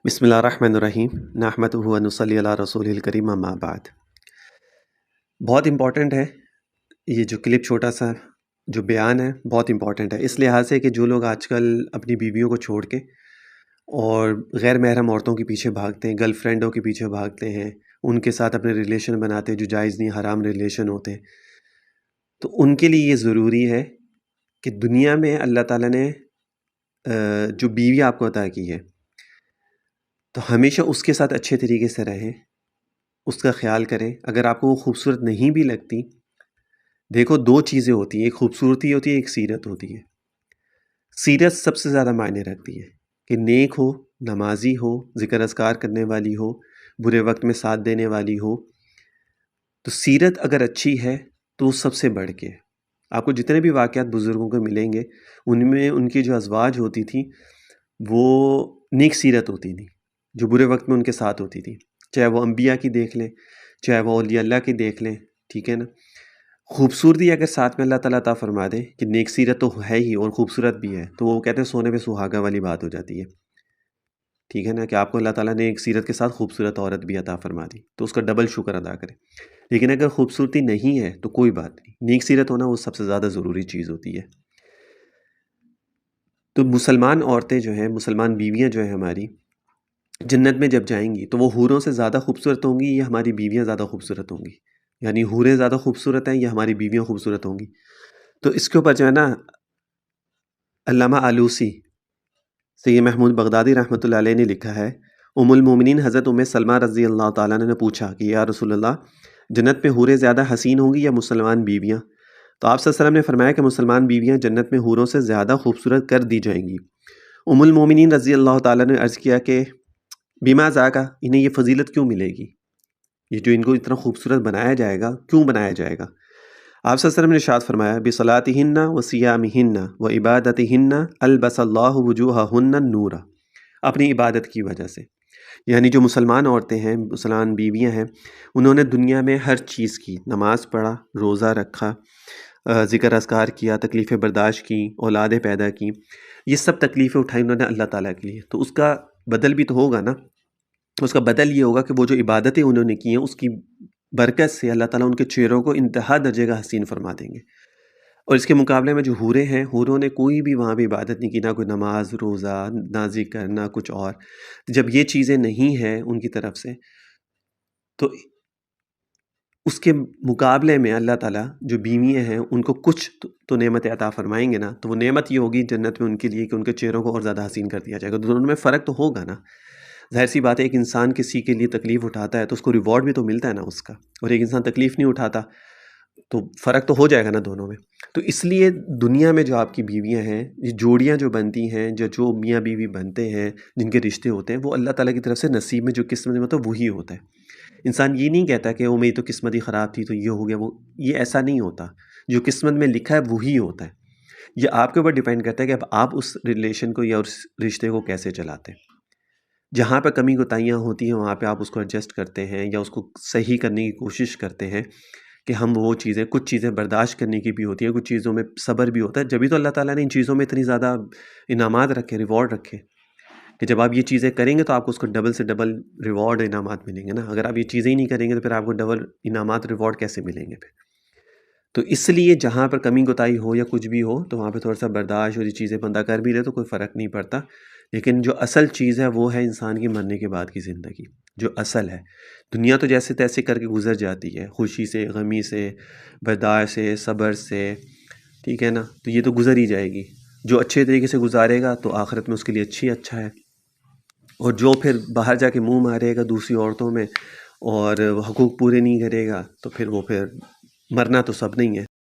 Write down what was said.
بسم اللہ الرحمن الرحیم نحمدہ و نصلی علی رسول الکریم اما بعد۔ بہت امپورٹنٹ ہے یہ جو کلپ چھوٹا سا جو بیان ہے، بہت امپورٹنٹ ہے اس لحاظ سے کہ جو لوگ آج کل اپنی بیویوں کو چھوڑ کے اور غیر محرم عورتوں کے پیچھے بھاگتے ہیں، گرل فرینڈوں کے پیچھے بھاگتے ہیں، ان کے ساتھ اپنے ریلیشن بناتے ہیں جو جائز نہیں، حرام ریلیشن ہوتے ہیں، تو ان کے لیے یہ ضروری ہے کہ دنیا میں اللہ تعالیٰ نے جو بیوی آپ کو عطا کی ہے تو ہمیشہ اس کے ساتھ اچھے طریقے سے رہیں، اس کا خیال کریں۔ اگر آپ کو وہ خوبصورت نہیں بھی لگتی، دیکھو دو چیزیں ہوتی ہیں، ایک خوبصورتی ہوتی ہے، ایک سیرت ہوتی ہے۔ سیرت سب سے زیادہ معنی رکھتی ہے کہ نیک ہو، نمازی ہو، ذکر اذکار کرنے والی ہو، برے وقت میں ساتھ دینے والی ہو، تو سیرت اگر اچھی ہے تو وہ سب سے بڑھ کے ہے۔ آپ کو جتنے بھی واقعات بزرگوں کو ملیں گے ان میں ان کی جو ازواج ہوتی تھیں وہ نیک سیرت ہوتی تھی، جو برے وقت میں ان کے ساتھ ہوتی تھی، چاہے وہ انبیاء کی دیکھ لیں، چاہے وہ اولیاء اللہ کی دیکھ لیں، ٹھیک ہے نا۔ خوبصورتی اگر ساتھ میں اللہ تعالیٰ عطا فرما دے کہ نیک سیرت تو ہے ہی اور خوبصورت بھی ہے، تو وہ کہتے ہیں سونے پہ سہاگا والی بات ہو جاتی ہے، ٹھیک ہے نا، کہ آپ کو اللہ تعالیٰ نے ایک سیرت کے ساتھ خوبصورت عورت بھی عطا فرما دی تو اس کا ڈبل شکر ادا کریں۔ لیکن اگر خوبصورتی نہیں ہے تو کوئی بات نہیں، نیک سیرت ہونا وہ سب سے زیادہ ضروری چیز ہوتی ہے۔ تو مسلمان عورتیں جو ہیں، مسلمان بیویاں جو ہیں ہماری، جنت میں جب جائیں گی تو وہ حوروں سے زیادہ خوبصورت ہوں گی یا ہماری بیویاں زیادہ خوبصورت ہوں گی؟ یعنی حوریں زیادہ خوبصورت ہیں یا ہماری بیویاں خوبصورت ہوں گی؟ تو اس کے اوپر جو ہے نا علامہ آلوسی سید محمود بغدادی رحمۃ اللہ علیہ نے لکھا ہے، ام المومنین حضرت ام سلمہ رضی اللہ تعالیٰ عنہ نے پوچھا کہ یا رسول اللہ، جنت میں حوریں زیادہ حسین ہوں گی یا مسلمان بیویاں؟ تو آپ صلی اللہ علیہ وسلم نے فرمایا کہ مسلمان بیویاں جنت میں حوروں سے زیادہ خوبصورت کر دی جائیں گی۔ ام المومنین رضی اللہ تعالیٰ نے عرض کیا کہ بما ذاکا، انہیں یہ فضیلت کیوں ملے گی؟ یہ جو ان کو اتنا خوبصورت بنایا جائے گا، کیوں بنایا جائے گا؟ آپ صلی اللہ علیہ وسلم نے ارشاد فرمایا بصلاتہن وصیامہن وعبادتہن البس اللہ وجوہہن النور، اپنی عبادت کی وجہ سے۔ یعنی جو مسلمان عورتیں ہیں، مسلمان بیویاں ہیں، انہوں نے دنیا میں ہر چیز کی، نماز پڑھا، روزہ رکھا، ذکر اذکار کیا، تکلیفیں برداشت کی، اولادیں پیدا کی، یہ سب تکلیفیں اٹھائی انہوں نے اللہ تعالیٰ کے لیے، تو اس کا بدل بھی تو ہوگا نا۔ اس کا بدل یہ ہوگا کہ وہ جو عبادتیں انہوں نے کی ہیں اس کی برکت سے اللہ تعالیٰ ان کے چہروں کو انتہا درجے کا حسین فرما دیں گے۔ اور اس کے مقابلے میں جو حوریں ہیں، حوروں نے کوئی بھی وہاں بھی عبادت نہیں کی، نہ کوئی نماز، روزہ، نہ ذکر، نہ کچھ اور۔ جب یہ چیزیں نہیں ہیں ان کی طرف سے تو اس کے مقابلے میں اللہ تعالیٰ جو بیویاں ہیں ان کو کچھ تو نعمت عطا فرمائیں گے نا، تو وہ نعمت یہ ہوگی جنت میں ان کے لیے کہ ان کے چہروں کو اور زیادہ حسین کر دیا جائے گا۔ دونوں میں فرق تو ہوگا نا، ظاہر سی بات ہے، ایک انسان کسی کے لیے تکلیف اٹھاتا ہے تو اس کو ریوارڈ بھی تو ملتا ہے نا اس کا، اور ایک انسان تکلیف نہیں اٹھاتا تو فرق تو ہو جائے گا نا دونوں میں۔ تو اس لیے دنیا میں جو آپ کی بیویاں ہیں، یہ جوڑیاں جو بنتی ہیں، جو میاں بیوی بنتے ہیں، جن کے رشتے ہوتے ہیں، وہ اللہ تعالیٰ کی طرف سے نصیب میں جو قسمت میں ہوتا ہے وہی ہوتا ہے۔ انسان یہ نہیں کہتا کہ وہ میری تو قسمت ہی خراب تھی تو یہ ہو گیا، وہ یہ ایسا نہیں ہوتا، جو قسمت میں لکھا ہے وہی ہوتا ہے۔ یہ آپ کے اوپر ڈیپینڈ کرتا ہے کہ اب آپ اس ریلیشن کو یا اس رشتے کو کیسے چلاتے ہیں۔ جہاں پہ کمی کوتاہیاں ہوتی ہیں وہاں پہ آپ اس کو ایڈجسٹ کرتے ہیں یا اس کو صحیح کرنے کی کوشش کرتے ہیں کہ ہم وہ چیزیں، کچھ چیزیں برداشت کرنے کی بھی ہوتی ہیں، کچھ چیزوں میں صبر بھی ہوتا ہے، جبھی تو اللہ تعالیٰ نے ان چیزوں میں اتنی زیادہ انعامات رکھے، ریوارڈ رکھے، کہ جب آپ یہ چیزیں کریں گے تو آپ کو اس کو ڈبل سے ڈبل ریوارڈ انعامات ملیں گے نا۔ اگر آپ یہ چیزیں ہی نہیں کریں گے تو پھر آپ کو ڈبل انعامات ریوارڈ کیسے ملیں گے پھر؟ تو اس لیے جہاں پر کمی کوتاہی ہو یا کچھ بھی ہو تو وہاں پہ تھوڑا سا برداشت اور یہ چیزیں بندہ کر بھی رہے تو کوئی فرق نہیں پڑتا، لیکن جو اصل چیز ہے وہ ہے انسان کی مرنے کے بعد کی زندگی، جو اصل ہے۔ دنیا تو جیسے تیسے کر کے گزر جاتی ہے، خوشی سے، غمی سے، برداشت سے، صبر سے، ٹھیک ہے نا، تو یہ تو گزر ہی جائے گی۔ جو اچھے طریقے سے گزارے گا تو آخرت میں اس کے لیے اچھا ہے، اور جو پھر باہر جا کے منہ مارے گا دوسری عورتوں میں اور حقوق پورے نہیں کرے گا تو پھر وہ مرنا تو سب نہیں ہے۔